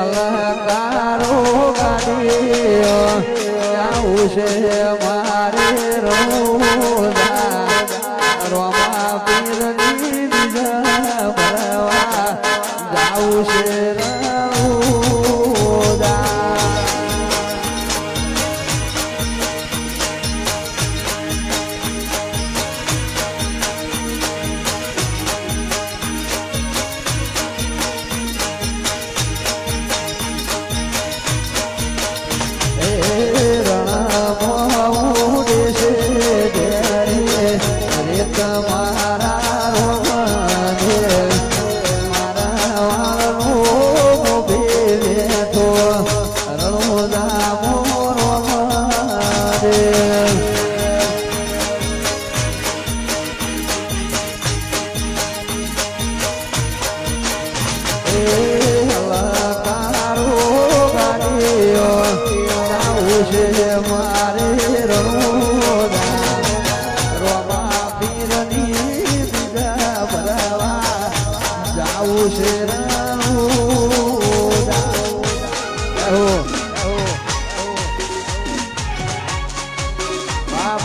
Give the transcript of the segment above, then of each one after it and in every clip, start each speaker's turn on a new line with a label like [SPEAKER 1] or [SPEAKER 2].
[SPEAKER 1] હલકારો ગાડીઓ જાવું છે મારે રોદા રોમા પીરની બીજા ભરવા જાવું છે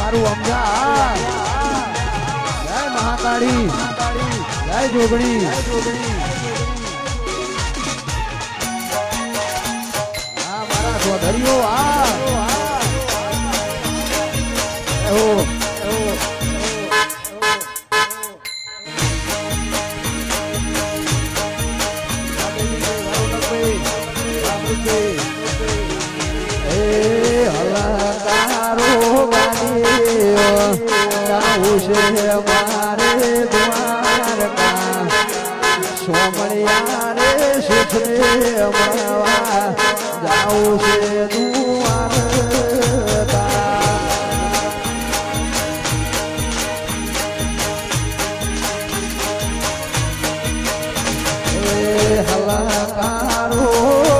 [SPEAKER 1] મારું અમજા જય મહાકાળી જય જોગણી મારા સ્વધરીઓ મારે દ્વારકા સોમણિયા રે શેઠને મળવા જાઉં છે દ્વારકા હલાકારો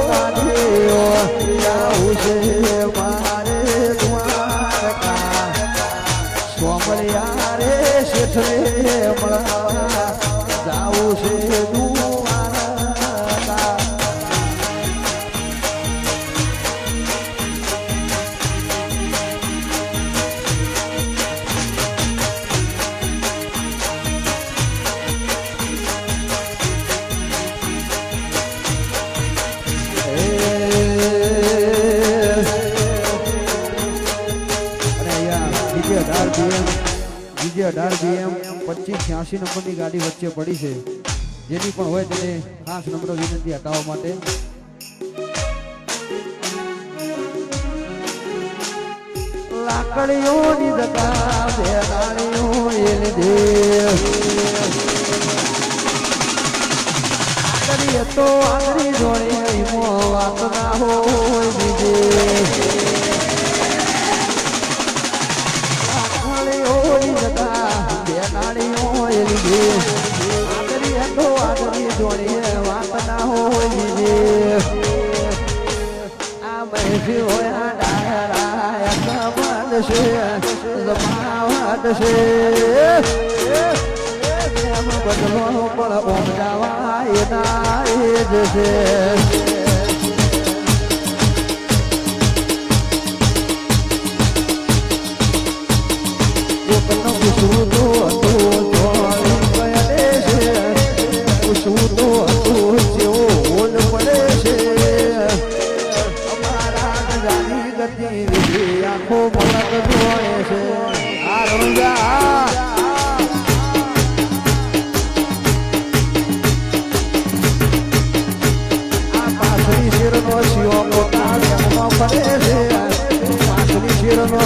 [SPEAKER 1] ગાડીઓ જાઉં છે મારે દ્વારકા સોમણિયા રે શેઠને મળવા જાવું છે દ્વારકા બીજે 18 BM 2586 નંબરની ગાડી વચ્ચે પડી છે જેની પણ હોય તેને ખાસ નંબર વિનંતી હટાવવા માટે લાકડીઓની દકા બેરાણીઓ એની દે આકડી તો આકડી જોડે ઈમો વાત ના હોય બીજે જોડીએ વાત ના હોય આ મહેફી હોય ડાયરા કમલ છે જમાવટ છે એમ બદલો પણ ઓમ જવાય ના એ જ છે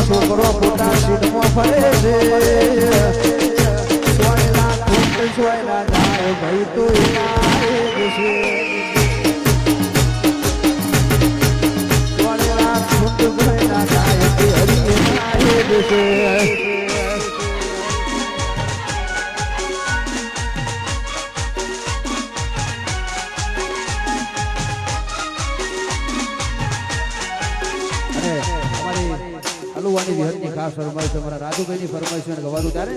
[SPEAKER 1] છોકરો પોતા સીટમાં ફરે છે સોયલા જાય ભાઈ તો હલુવાની વિહરની ખાસ ફરમાઈશ અમારા રાજુભાઈની ફરમાઈશ અને ગવાતું ત્યારે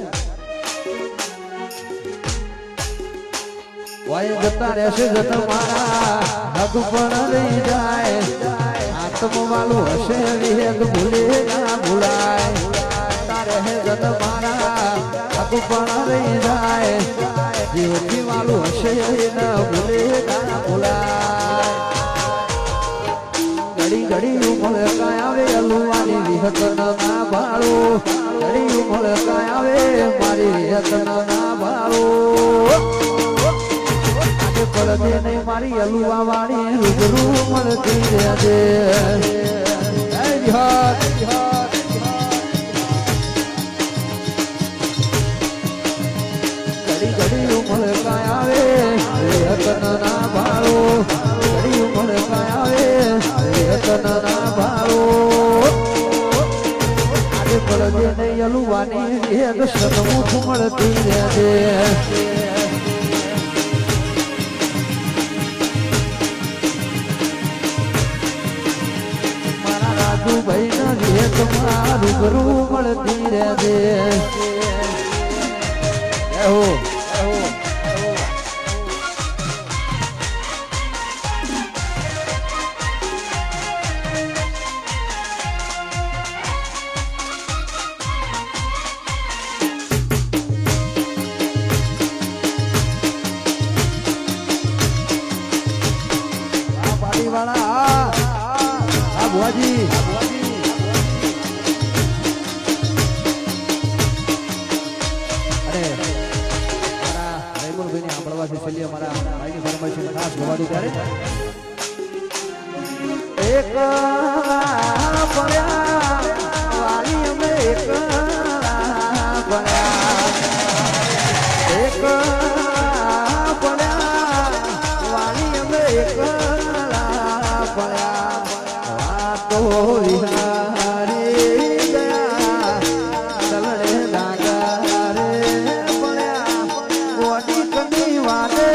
[SPEAKER 1] વાય જતા રહેશે જતા મારા પણ રહી જાય આત્મ વાલું હશે વિહેદ ભૂલે ના ભૂલાય તારે હે જન મારા આગુ પણ રહી જાય જીવથી વાલું હશે ન ભૂલે ના ભૂલાય ઘડી ઘડી ઉમળ કાય આવે અલુવાની વિહત ના ભાળો ઘડી ઉમળ કાય આવે મારી વિહત ના ભાળો પડદે ને મારી અલુવા વાળી રૂબરૂ મળતી રહેજે ઘડી ઘડી ઉમળ કાય આવે હતન ના ભાળો ઘડી ઉમળ કાય આવે હતન ના ભાળો આજે પડદે ને અલુવાની એક સન્મુખ મળતી રહેજે ભાઈ ના રે તમારું ગુરુ મળતી રહેજે પાડી વાળા ભુવાજી અમારા ભાઈની ફરમાઈશ ખાસ ગવાડું ત્યારે એક પડ્યા વાલી અમે એક પડ્યા એક પડ્યા વાલી અમે એક પડ્યા તો વિહારી ગયા ચલડે લાગા રે પડ્યા ગોડી કની વારે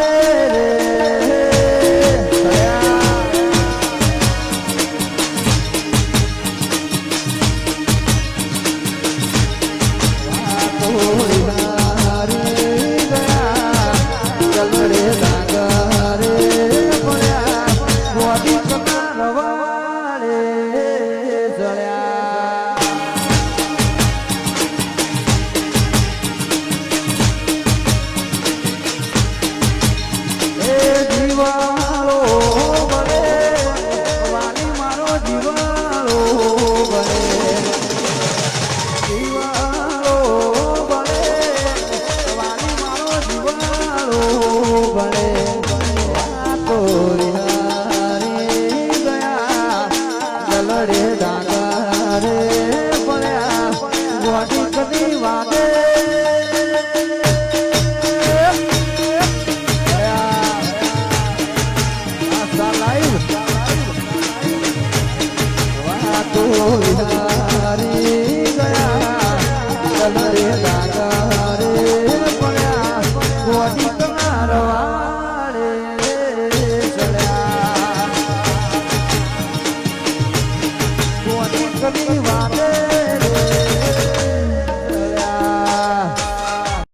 [SPEAKER 1] Hare